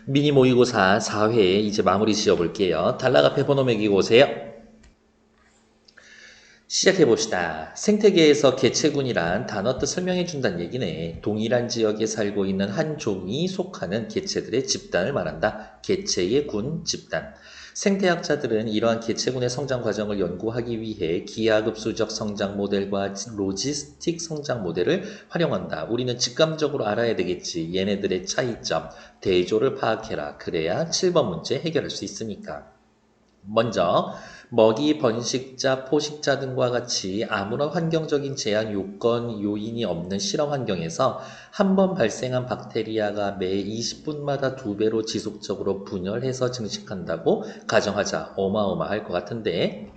미니 모의고사 4회 이제 마무리 지어볼게요. 단락 앞에 번호 매기고 오세요. 시작해봅시다. 생태계에서 개체군이란 단어 뜻 설명해준다는 얘기네. 동일한 지역에 살고 있는 한 종이 속하는 개체들의 집단을 말한다. 개체의 군, 집단. 생태학자들은 이러한 개체군의 성장 과정을 연구하기 위해 기하급수적 성장 모델과 로지스틱 성장 모델을 활용한다. 우리는 직감적으로 알아야 되겠지. 얘네들의 차이점, 대조를 파악해라. 그래야 7번 문제 해결할 수 있으니까. 먼저 먹이, 번식자, 포식자 등과 같이 아무런 환경적인 제한 요건, 요인이 없는 실험 환경에서 한 번 발생한 박테리아가 매 20분마다 2배로 지속적으로 분열해서 증식한다고 가정하자. 어마어마할 것 같은데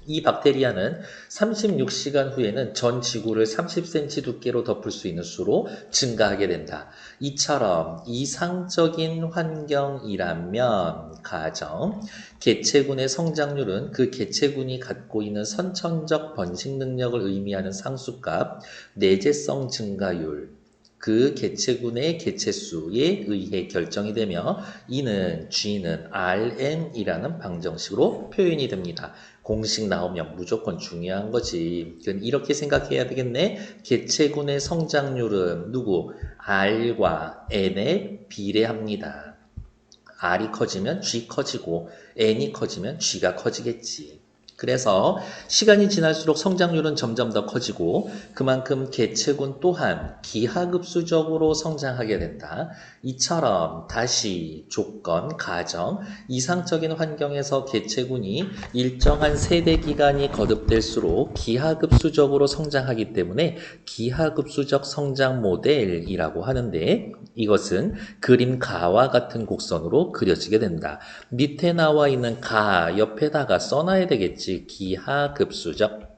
이 박테리아는 36시간 후에는 전 지구를 30cm 두께로 덮을 수 있는 수로 증가하게 된다. 이처럼 이상적인 환경이라면 가정, 개체군의 성장률은 그 개체군이 갖고 있는 선천적 번식 능력을 의미하는 상수값, 내재성 증가율, 그 개체군의 개체수에 의해 결정이 되며 이는 G는 RN이라는 방정식으로 표현이 됩니다. 공식 나오면 무조건 중요한 거지. 그건 이렇게 생각해야 되겠네. 개체군의 성장률은 누구? R과 N에 비례합니다. R이 커지면 G 커지고 N이 커지면 G가 커지겠지. 그래서 시간이 지날수록 성장률은 점점 더 커지고 그만큼 개체군 또한 기하급수적으로 성장하게 된다. 이처럼 다시 조건, 가정, 이상적인 환경에서 개체군이 일정한 세대 기간이 거듭될수록 기하급수적으로 성장하기 때문에 기하급수적 성장 모델이라고 하는데 이것은 그림 가와 같은 곡선으로 그려지게 된다. 밑에 나와 있는 가 옆에다가 써놔야 되겠지. 기하급수적.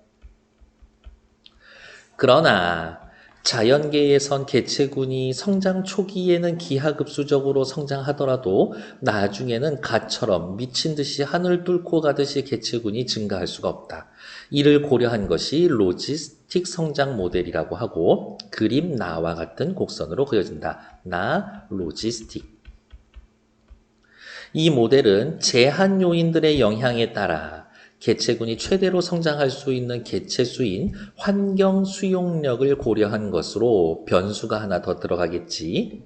그러나 자연계에선 개체군이 성장 초기에는 기하급수적으로 성장하더라도 나중에는 가처럼 미친 듯이 하늘 뚫고 가듯이 개체군이 증가할 수가 없다. 이를 고려한 것이 로지스틱 성장 모델이라고 하고 그림 나와 같은 곡선으로 그려진다. 나 로지스틱. 이 모델은 제한 요인들의 영향에 따라 개체군이 최대로 성장할 수 있는 개체수인 환경 수용력을 고려한 것으로 변수가 하나 더 들어가겠지.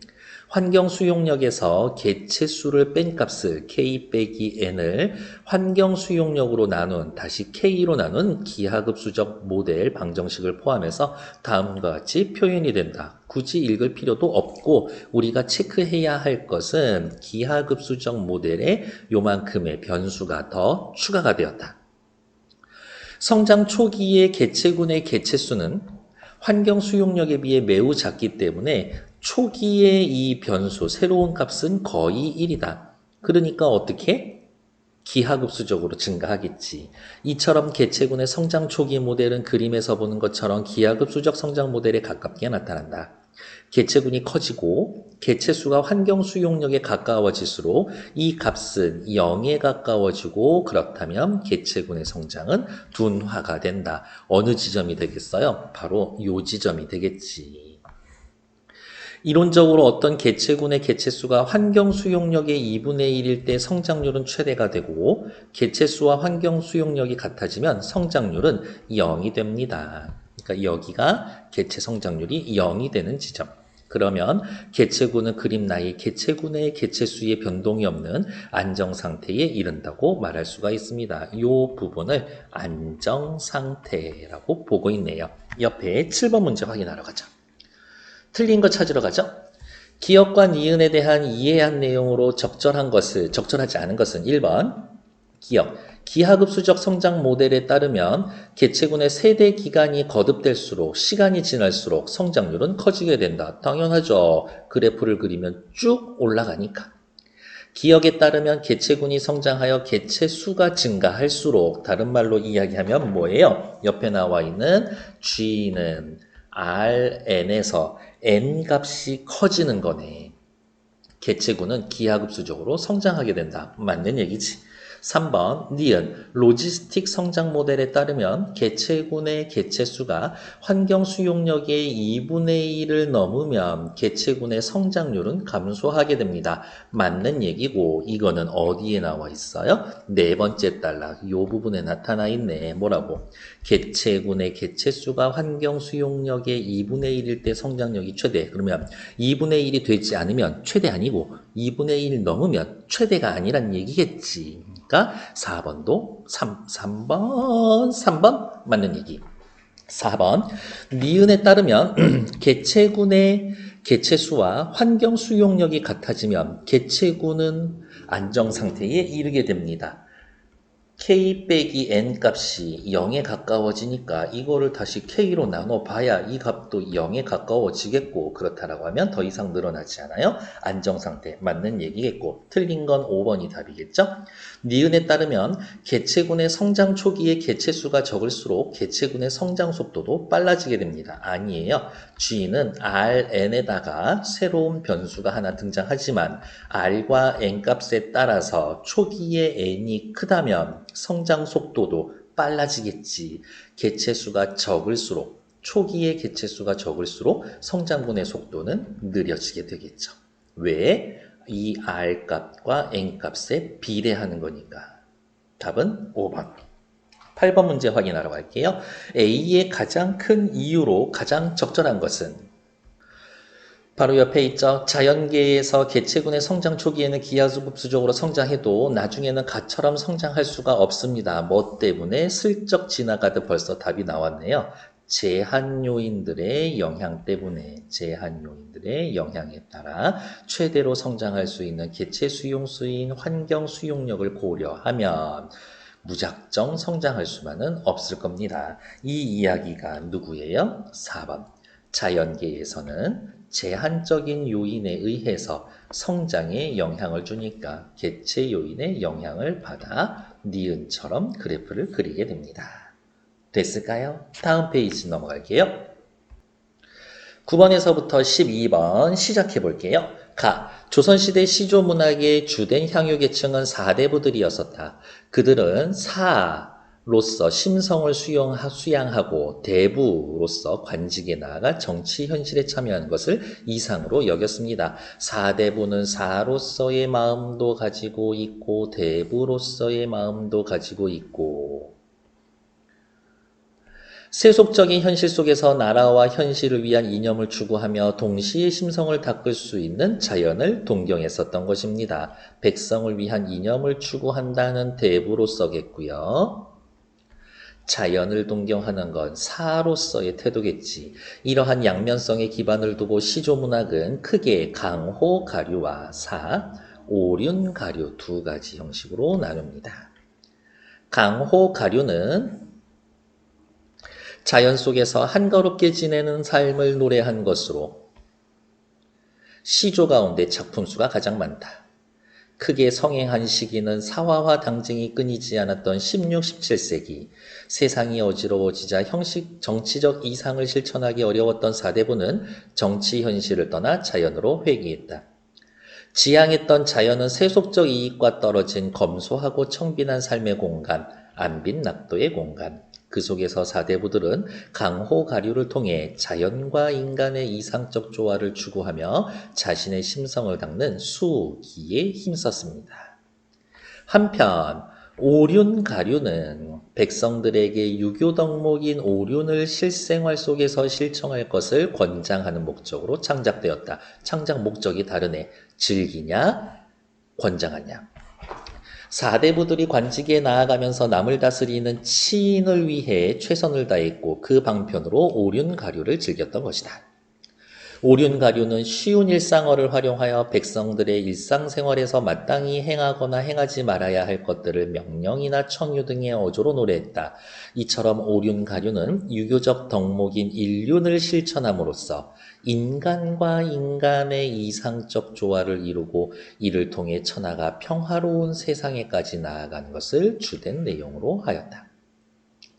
환경 수용력에서 개체수를 뺀 값을 K 빼기 N을 환경 수용력으로 나눈 다시 K로 나눈 기하급수적 모델 방정식을 포함해서 다음과 같이 표현이 된다. 굳이 읽을 필요도 없고 우리가 체크해야 할 것은 기하급수적 모델에 요만큼의 변수가 더 추가가 되었다. 성장 초기의 개체군의 개체수는 환경 수용력에 비해 매우 작기 때문에 초기의 이 변수, 새로운 값은 거의 1이다. 그러니까 어떻게? 기하급수적으로 증가하겠지. 이처럼 개체군의 성장 초기 모델은 그림에서 보는 것처럼 기하급수적 성장 모델에 가깝게 나타난다. 개체군이 커지고 개체수가 환경 수용력에 가까워질수록 이 값은 0에 가까워지고 그렇다면 개체군의 성장은 둔화가 된다. 어느 지점이 되겠어요? 바로 요 지점이 되겠지. 이론적으로 어떤 개체군의 개체수가 환경 수용력의 2분의 1일 때 성장률은 최대가 되고 개체수와 환경 수용력이 같아지면 성장률은 0이 됩니다. 그러니까 여기가 개체 성장률이 0이 되는 지점. 그러면 개체군은 그림 나이 개체군의 개체수의 변동이 없는 안정상태에 이른다고 말할 수가 있습니다. 이 부분을 안정상태라고 보고 있네요. 옆에 7번 문제 확인하러 가죠. 틀린 거 찾으러 가죠. 기억과 니은에 대한 이해한 내용으로 적절하지 않은 것은 1번 기억. 기하급수적 성장 모델에 따르면 개체군의 세대 기간이 거듭될수록 시간이 지날수록 성장률은 커지게 된다. 당연하죠. 그래프를 그리면 쭉 올라가니까. 기억에 따르면 개체군이 성장하여 개체 수가 증가할수록 다른 말로 이야기하면 뭐예요? 옆에 나와 있는 G는 Rn에서 N 값이 커지는 거네. 개체군은 기하급수적으로 성장하게 된다. 맞는 얘기지. 3번 니은 로지스틱 성장 모델에 따르면 개체군의 개체수가 환경 수용력의 2분의 1을 넘으면 개체군의 성장률은 감소하게 됩니다. 맞는 얘기고 이거는 어디에 나와 있어요? 네 번째 단락 이 부분에 나타나 있네. 뭐라고? 개체군의 개체수가 환경 수용력의 2분의 1일 때 성장력이 최대. 그러면 2분의 1이 되지 않으면 최대 아니고 2분의 1 넘으면 최대가 아니란 얘기겠지. 그러니까 4번도 3번 맞는 얘기. 4번 니은에 따르면 개체군의 개체수와 환경 수용력이 같아지면 개체군은 안정상태에 이르게 됩니다. K 빼기 N 값이 0에 가까워지니까 이거를 다시 K로 나눠봐야 이 값도 0에 가까워지겠고 그렇다라고 하면 더 이상 늘어나지 않아요. 안정상태 맞는 얘기겠고 틀린 건 5번이 답이겠죠. 니은에 따르면 개체군의 성장 초기에 개체수가 적을수록 개체군의 성장 속도도 빨라지게 됩니다. 아니에요. G는 Rn에다가 새로운 변수가 하나 등장하지만 R과 N값에 따라서 초기에 N이 크다면 성장 속도도 빨라지겠지. 개체수가 적을수록 초기의 개체수가 적을수록 성장분의 속도는 느려지게 되겠죠. 왜? 이 R값과 N값에 비례하는 거니까. 답은 5번. 8번 문제 확인하러 갈게요. A의 가장 큰 이유로 가장 적절한 것은 바로 옆에 있죠. 자연계에서 개체군의 성장 초기에는 기하급수적으로 성장해도 나중에는 갓처럼 성장할 수가 없습니다. 뭐 때문에? 슬쩍 지나가듯 벌써 답이 나왔네요. 제한 요인들의 영향 때문에 제한 요인들의 영향에 따라 최대로 성장할 수 있는 개체 수용수인 환경 수용력을 고려하면 무작정 성장할 수만은 없을 겁니다. 이 이야기가 누구예요? 4번. 자연계에서는 제한적인 요인에 의해서 성장에 영향을 주니까 개체 요인의 영향을 받아 니은처럼 그래프를 그리게 됩니다. 됐을까요? 다음 페이지 넘어갈게요. 9번에서부터 12번 시작해 볼게요. 조선시대 시조문학의 주된 향유계층은 사대부들이었었다. 그들은 사로서 심성을 수양하고 대부로서 관직에 나아가 정치 현실에 참여하는 것을 이상으로 여겼습니다. 사대부는 사로서의 마음도 가지고 있고 대부로서의 마음도 가지고 있고 세속적인 현실 속에서 나라와 현실을 위한 이념을 추구하며 동시에 심성을 닦을 수 있는 자연을 동경했었던 것입니다. 백성을 위한 이념을 추구한다는 대부로서겠고요. 자연을 동경하는 건 사로서의 태도겠지. 이러한 양면성의 기반을 두고 시조문학은 크게 강호가류와 오륜가류 두 가지 형식으로 나눕니다. 강호가류는 자연 속에서 한가롭게 지내는 삶을 노래한 것으로 시조 가운데 작품 수가 가장 많다. 크게 성행한 시기는 사화와 당쟁이 끊이지 않았던 16, 17세기. 세상이 어지러워지자 정치적 이상을 실천하기 어려웠던 사대부는 정치 현실을 떠나 자연으로 회귀했다. 지향했던 자연은 세속적 이익과 떨어진 검소하고 청빈한 삶의 공간, 안빈낙도의 공간. 그 속에서 사대부들은 강호가류를 통해 자연과 인간의 이상적 조화를 추구하며 자신의 심성을 닦는 수기에 힘썼습니다. 한편 오륜가류는 백성들에게 유교 덕목인 오륜을 실생활 속에서 실천할 것을 권장하는 목적으로 창작되었다. 창작 목적이 다르네. 즐기냐? 권장하냐? 사대부들이 관직에 나아가면서 남을 다스리는 치인을 위해 최선을 다했고 그 방편으로 오륜가류를 즐겼던 것이다. 오륜가류는 쉬운 일상어를 활용하여 백성들의 일상생활에서 마땅히 행하거나 행하지 말아야 할 것들을 명령이나 청유 등의 어조로 노래했다. 이처럼 오륜가류는 유교적 덕목인 일륜을 실천함으로써 인간과 인간의 이상적 조화를 이루고 이를 통해 천하가 평화로운 세상에까지 나아간 것을 주된 내용으로 하였다.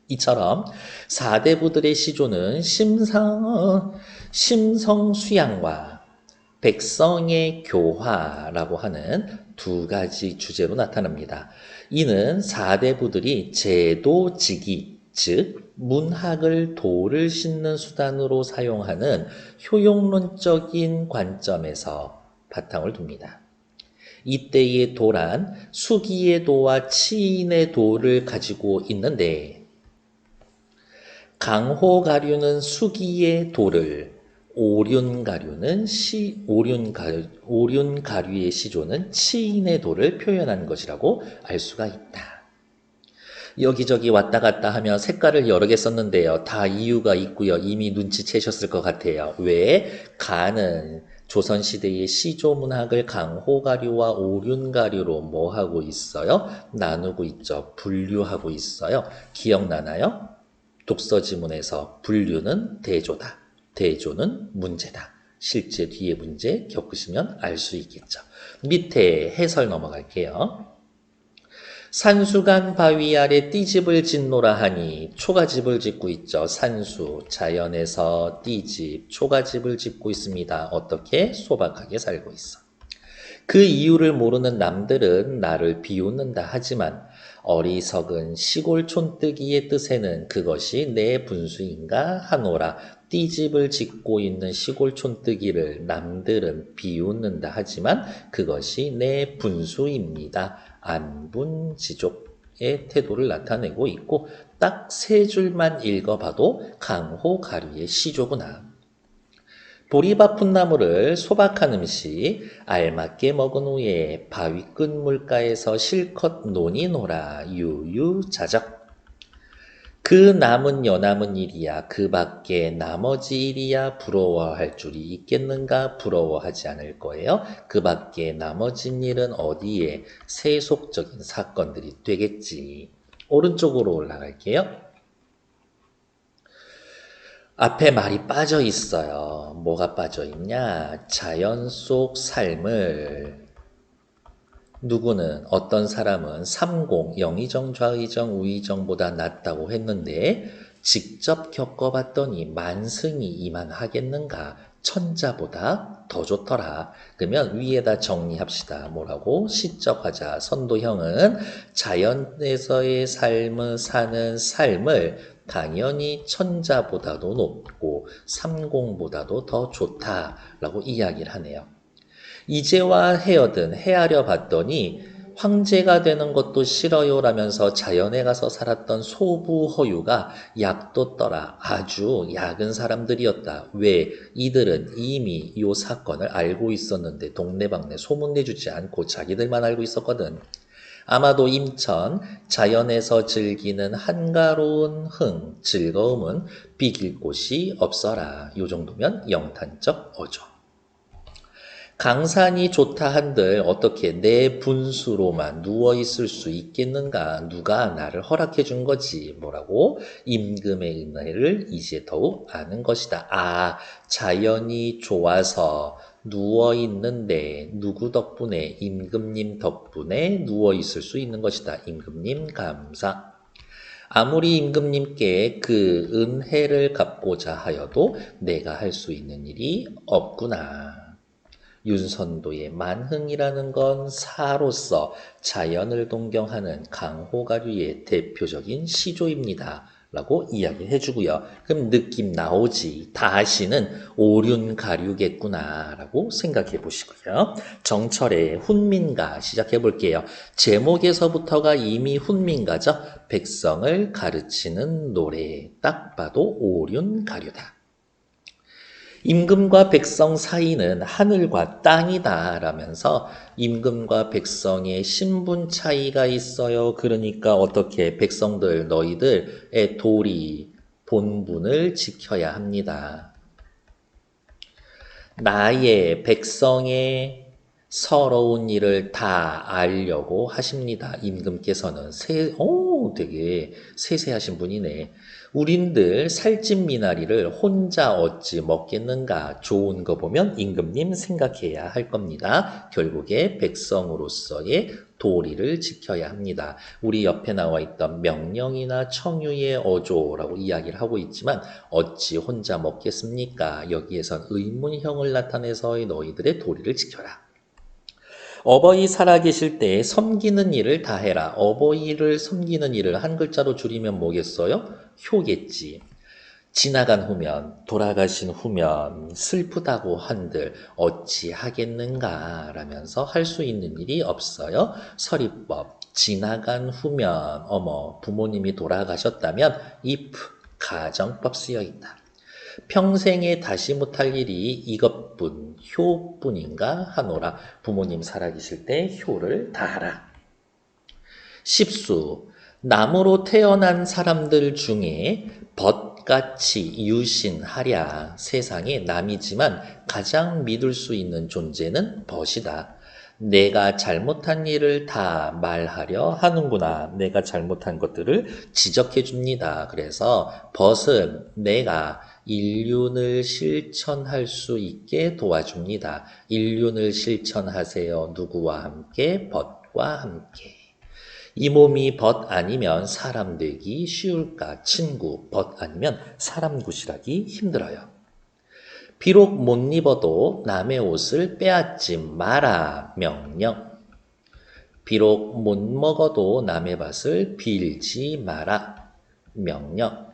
이처럼 사대부들의 시조는 심성 수양과 백성의 교화라고 하는 두 가지 주제로 나타납니다. 이는 사대부들이 제도직이, 즉 문학을 도를 싣는 수단으로 사용하는 효용론적인 관점에서 바탕을 둡니다. 이때의 도란 수기의 도와 치인의 도를 가지고 있는데 강호가류는 수기의 도를, 오륜가류의 시조는 치인의 도를 표현한 것이라고 알 수가 있다. 여기저기 왔다 갔다 하며 색깔을 여러 개 썼는데요. 다 이유가 있고요. 이미 눈치채셨을 것 같아요. 왜? 가는 조선시대의 시조문학을 강호가류와 오륜가류로 뭐 하고 있어요? 나누고 있죠. 분류하고 있어요. 기억나나요? 독서지문에서 분류는 대조다. 대조는 문제다. 실제 뒤에 문제 겪으시면 알 수 있겠죠. 밑에 해설 넘어갈게요. 산수간 바위 아래 띠집을 짓노라 하니 초가집을 짓고 있죠. 산수, 자연에서 띠집, 초가집을 짓고 있습니다. 어떻게? 소박하게 살고 있어. 그 이유를 모르는 남들은 나를 비웃는다 하지만 어리석은 시골 촌뜨기의 뜻에는 그것이 내 분수인가 하노라. 띠집을 짓고 있는 시골 촌뜨기를 남들은 비웃는다 하지만 그것이 내 분수입니다. 안분지족의 태도를 나타내고 있고 딱 세 줄만 읽어봐도 강호가류의 시조구나. 보리밥푼 나무를 소박한 음식 알맞게 먹은 후에 바위 끝 물가에서 실컷 논이 놀아 유유자적. 그 남은 여남은 일이야 그 밖에 나머지 일이야 부러워할 줄이 있겠는가? 부러워하지 않을 거예요. 그 밖에 나머지 일은 어디에 세속적인 사건들이 되겠지. 오른쪽으로 올라갈게요. 앞에 말이 빠져 있어요. 뭐가 빠져 있냐? 자연 속 삶을 누구는 어떤 사람은 삼공, 영의정, 좌의정, 우의정보다 낫다고 했는데 직접 겪어봤더니 만승이 이만하겠는가? 천자보다 더 좋더라. 그러면 위에다 정리합시다. 뭐라고? 시적하자. 선도형은 자연에서의 삶을 사는 삶을 당연히 천자보다도 높고 삼공보다도 더 좋다라고 이야기를 하네요. 이제와 헤아려 봤더니 황제가 되는 것도 싫어요라면서 자연에 가서 살았던 소부허유가 약도 떠라 아주 약은 사람들이었다. 왜? 이들은 이미 이 사건을 알고 있었는데 동네방네 소문내주지 않고 자기들만 알고 있었거든. 아마도 임천, 자연에서 즐기는 한가로운 즐거움은 비길 곳이 없어라. 요 정도면 영탄적 어조. 강산이 좋다 한들 어떻게 내 분수로만 누워있을 수 있겠는가? 누가 나를 허락해 준 거지. 뭐라고? 임금의 은혜를 이제 더욱 아는 것이다. 아, 자연이 좋아서 누워있는데 누구 덕분에? 임금님 덕분에 누워있을 수 있는 것이다. 임금님 감사. 아무리 임금님께 그 은혜를 갚고자 하여도 내가 할 수 있는 일이 없구나. 윤선도의 만흥이라는 건 사로서 자연을 동경하는 강호가류의 대표적인 시조입니다. 라고 이야기를 해주고요. 그럼 느낌 나오지. 다시는 오륜가류겠구나 라고 생각해 보시고요. 정철의 훈민가 시작해 볼게요. 제목에서부터가 이미 훈민가죠. 백성을 가르치는 노래. 딱 봐도 오륜가류다. 임금과 백성 사이는 하늘과 땅이다 라면서 임금과 백성의 신분 차이가 있어요. 그러니까 어떻게 백성들 너희들의 도리 본분을 지켜야 합니다. 나의 백성의 서러운 일을 다 알려고 하십니다. 임금께서는 되게 세세하신 분이네. 우린들 살찐 미나리를 혼자 어찌 먹겠는가? 좋은 거 보면 임금님 생각해야 할 겁니다. 결국에 백성으로서의 도리를 지켜야 합니다. 우리 옆에 나와 있던 명령이나 청유의 어조라고 이야기를 하고 있지만 어찌 혼자 먹겠습니까? 여기에선 의문형을 나타내서 너희들의 도리를 지켜라. 어버이 살아계실 때 섬기는 일을 다 해라. 어버이를 섬기는 일을 한 글자로 줄이면 뭐겠어요? 효겠지. 지나간 후면, 돌아가신 후면 슬프다고 한들 어찌 하겠는가 라면서 할 수 있는 일이 없어요. 서리법, 지나간 후면, 부모님이 돌아가셨다면 if, 가정법 쓰여 있다. 평생에 다시 못할 일이 이것뿐, 효뿐인가 하노라. 부모님 살아계실 때 효를 다하라. 십수, 남으로 태어난 사람들 중에 벗같이 유신하랴. 세상에 남이지만 가장 믿을 수 있는 존재는 벗이다. 내가 잘못한 일을 다 말하려 하는구나. 내가 잘못한 것들을 지적해 줍니다. 그래서 벗은 내가 인륜을 실천할 수 있게 도와줍니다. 인륜을 실천하세요. 누구와 함께? 벗과 함께. 이 몸이 벗 아니면 사람 되기 쉬울까? 친구, 벗 아니면 사람 구실하기 힘들어요. 비록 못 입어도 남의 옷을 빼앗지 마라. 명령. 비록 못 먹어도 남의 밭을 빌지 마라. 명령.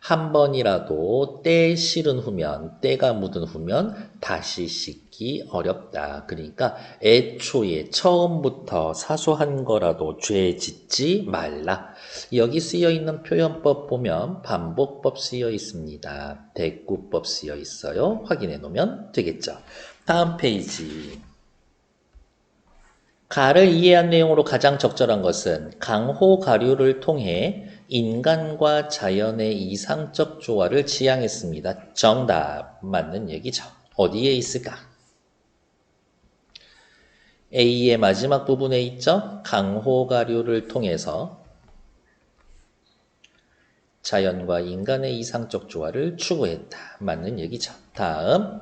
한 번이라도 때 실은 후면, 때가 묻은 후면 다시 씻기 어렵다. 그러니까 애초에 처음부터 사소한 거라도 죄 짓지 말라. 여기 쓰여 있는 표현법 보면 반복법 쓰여 있습니다. 대꾸법 쓰여 있어요. 확인해 놓으면 되겠죠. 다음 페이지. 가를 이해한 내용으로 가장 적절한 것은 강호가류를 통해 인간과 자연의 이상적 조화를 지향했습니다. 정답, 맞는 얘기죠. 어디에 있을까? A의 마지막 부분에 있죠? 강호가류를 통해서 자연과 인간의 이상적 조화를 추구했다. 맞는 얘기죠. 다음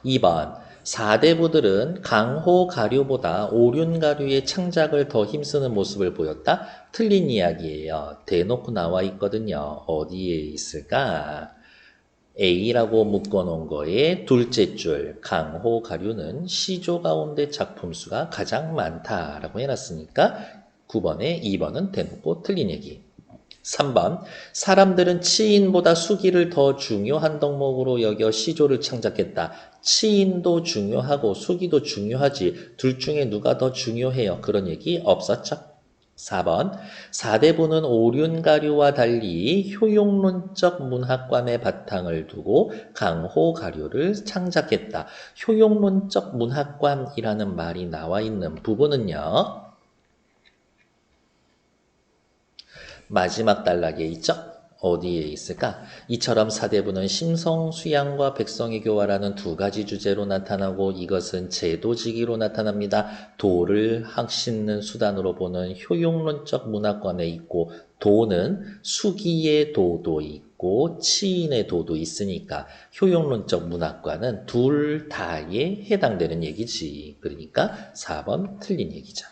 2번. 사대부들은 강호가류보다 오륜가류의 창작을 더 힘쓰는 모습을 보였다. 틀린 이야기예요. 대놓고 나와 있거든요. 어디에 있을까? A라고 묶어놓은 거에 둘째 줄 강호가류는 시조 가운데 작품 수가 가장 많다라고 해놨으니까 9번에 2번은 대놓고 틀린 얘기. 3번. 사람들은 치인보다 수기를 더 중요한 덕목으로 여겨 시조를 창작했다. 치인도 중요하고 수기도 중요하지. 둘 중에 누가 더 중요해요? 그런 얘기 없었죠? 4번. 사대부는 오륜가류와 달리 효용론적 문학관의 바탕을 두고 강호가류를 창작했다. 효용론적 문학관이라는 말이 나와 있는 부분은요. 마지막 단락에 있죠? 어디에 있을까? 이처럼 사대부는 심성, 수양과 백성의 교화라는 두 가지 주제로 나타나고 이것은 제도지기로 나타납니다. 도를 씻는 수단으로 보는 효용론적 문화관에 있고 도는 수기의 도도 있고 치인의 도도 있으니까 효용론적 문화관은 둘 다에 해당되는 얘기지. 그러니까 4번 틀린 얘기죠.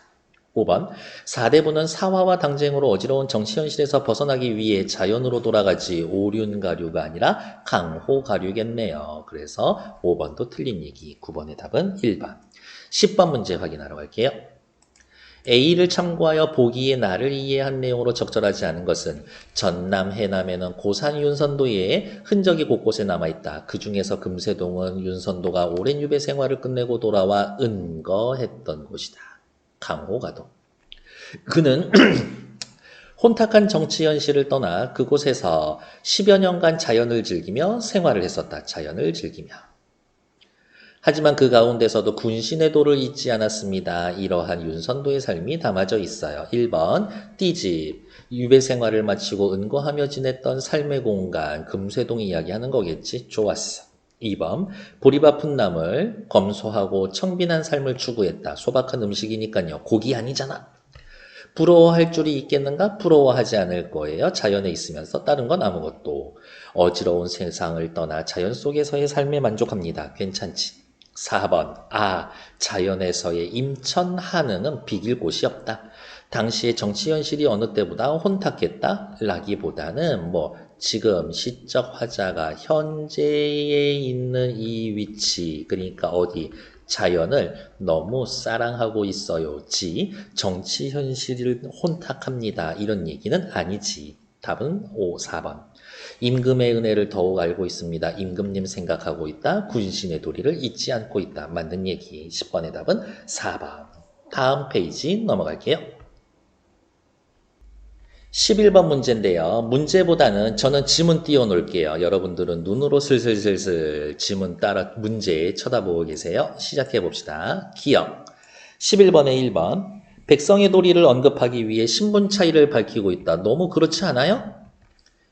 5번. 사대부는 사화와 당쟁으로 어지러운 정치 현실에서 벗어나기 위해 자연으로 돌아가지 오륜가류가 아니라 강호가류겠네요. 그래서 5번도 틀린 얘기. 9번의 답은 1번. 10번 문제 확인하러 갈게요. A를 참고하여 보기에 나를 이해한 내용으로 적절하지 않은 것은 전남, 해남에는 고산 윤선도의 흔적이 곳곳에 남아있다. 그 중에서 금세동은 윤선도가 오랜 유배 생활을 끝내고 돌아와 은거했던 곳이다. 강호가도. 그는 혼탁한 정치 현실을 떠나 그곳에서 10여 년간 자연을 즐기며 생활을 했었다. 자연을 즐기며. 하지만 그 가운데서도 군신의 도를 잊지 않았습니다. 이러한 윤선도의 삶이 담아져 있어요. 1번 띠집. 유배 생활을 마치고 은거하며 지냈던 삶의 공간 금세동 이야기하는 거겠지. 좋았어. 2번 보리밥 푼나물 검소하고 청빈한 삶을 추구했다. 소박한 음식이니까요. 고기 아니잖아. 부러워할 줄이 있겠는가? 부러워하지 않을 거예요. 자연에 있으면서 다른 건 아무것도. 어지러운 세상을 떠나 자연 속에서의 삶에 만족합니다. 괜찮지? 4번. 아, 자연에서의 임천 한흥은 비길 곳이 없다. 당시의 정치 현실이 어느 때보다 혼탁했다? 라기보다는 지금 시적 화자가 현재에 있는 이 위치, 그러니까 어디, 자연을 너무 사랑하고 있어요. 지, 정치 현실을 혼탁합니다. 이런 얘기는 아니지. 답은 4번. 임금의 은혜를 더욱 알고 있습니다. 임금님 생각하고 있다. 군신의 도리를 잊지 않고 있다. 맞는 얘기. 10번의 답은 4번. 다음 페이지 넘어갈게요. 11번 문제인데요. 문제보다는 저는 지문 띄워놓을게요. 여러분들은 눈으로 슬슬슬슬 지문 따라 문제 쳐다보고 계세요. 시작해봅시다. 기억. 11번에 1번. 백성의 도리를 언급하기 위해 신분 차이를 밝히고 있다. 너무 그렇지 않아요?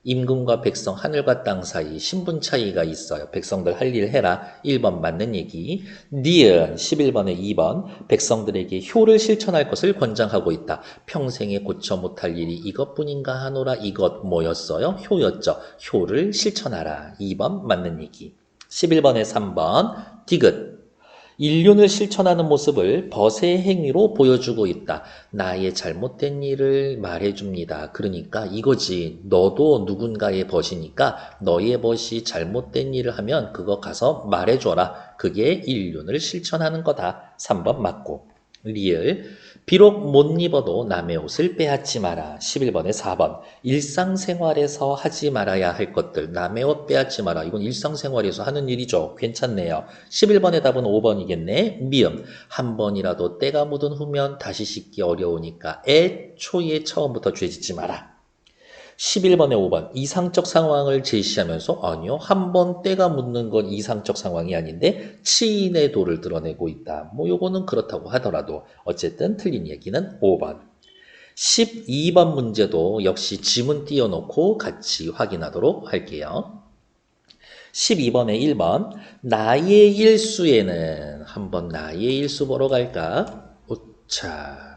임금과 백성, 하늘과 땅 사이 신분 차이가 있어요. 백성들 할 일 해라. 1번 맞는 얘기. 니은 11번에 2번. 백성들에게 효를 실천할 것을 권장하고 있다. 평생에 고쳐 못할 일이 이것뿐인가 하노라. 이것 뭐였어요? 효였죠. 효를 실천하라. 2번 맞는 얘기. 11번에 3번. 디귿. 인륜을 실천하는 모습을 벗의 행위로 보여주고 있다. 나의 잘못된 일을 말해줍니다. 그러니까 이거지. 너도 누군가의 벗이니까 너의 벗이 잘못된 일을 하면 그거 가서 말해줘라. 그게 인륜을 실천하는 거다. 3번 맞고. 리을. 비록 못 입어도 남의 옷을 빼앗지 마라. 11번에 4번. 일상생활에서 하지 말아야 할 것들. 남의 옷 빼앗지 마라. 이건 일상생활에서 하는 일이죠. 괜찮네요. 11번의 답은 5번이겠네. 미음. 한 번이라도 때가 묻은 후면 다시 씻기 어려우니까 애초에 처음부터 죄짓지 마라. 11번에 5번. 이상적 상황을 제시하면서 아니요. 한 번 때가 묻는 건 이상적 상황이 아닌데 치인의 도를 드러내고 있다. 요거는 그렇다고 하더라도 어쨌든 틀린 얘기는 5번. 12번 문제도 역시 지문 띄워놓고 같이 확인하도록 할게요. 12번에 1번. 나의 일수에는 한번 나의 일수 보러 갈까? 오차.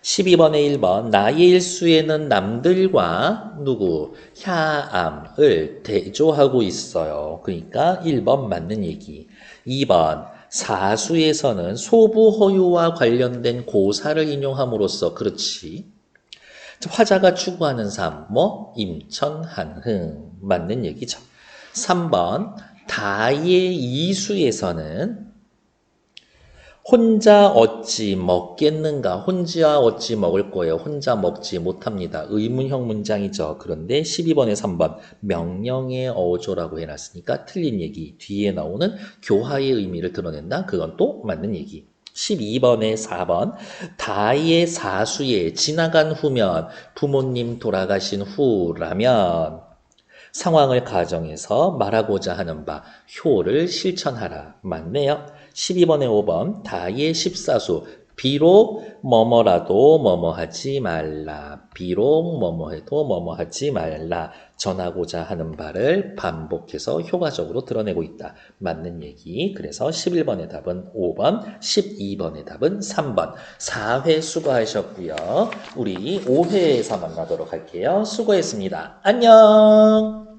12번에 1번. 나의 일수에는 남들과 누구? 캬암을 대조하고 있어요. 그러니까 1번 맞는 얘기. 2번. 사수에서는 소부허유와 관련된 고사를 인용함으로써 그렇지. 화자가 추구하는 삶, 임천한흥 맞는 얘기죠. 3번. 다의 이수에서는 혼자 어찌 먹겠는가? 혼자 어찌 먹을 거예요? 혼자 먹지 못합니다. 의문형 문장이죠. 그런데 12번에 3번 명령의 어조라고 해놨으니까 틀린 얘기. 뒤에 나오는 교화의 의미를 드러낸다. 그건 또 맞는 얘기. 12번에 4번 다의 사수에 지나간 후면 부모님 돌아가신 후라면 상황을 가정해서 말하고자 하는 바 효를 실천하라. 맞네요. 12번에 5번 다의 14수 비록 뭐뭐라도 뭐뭐하지 말라. 비록 뭐뭐해도 뭐뭐하지 말라. 전하고자 하는 바를 반복해서 효과적으로 드러내고 있다. 맞는 얘기. 그래서 11번의 답은 5번, 12번의 답은 3번. 4회 수고하셨고요. 우리 5회에서 만나도록 할게요. 수고했습니다. 안녕.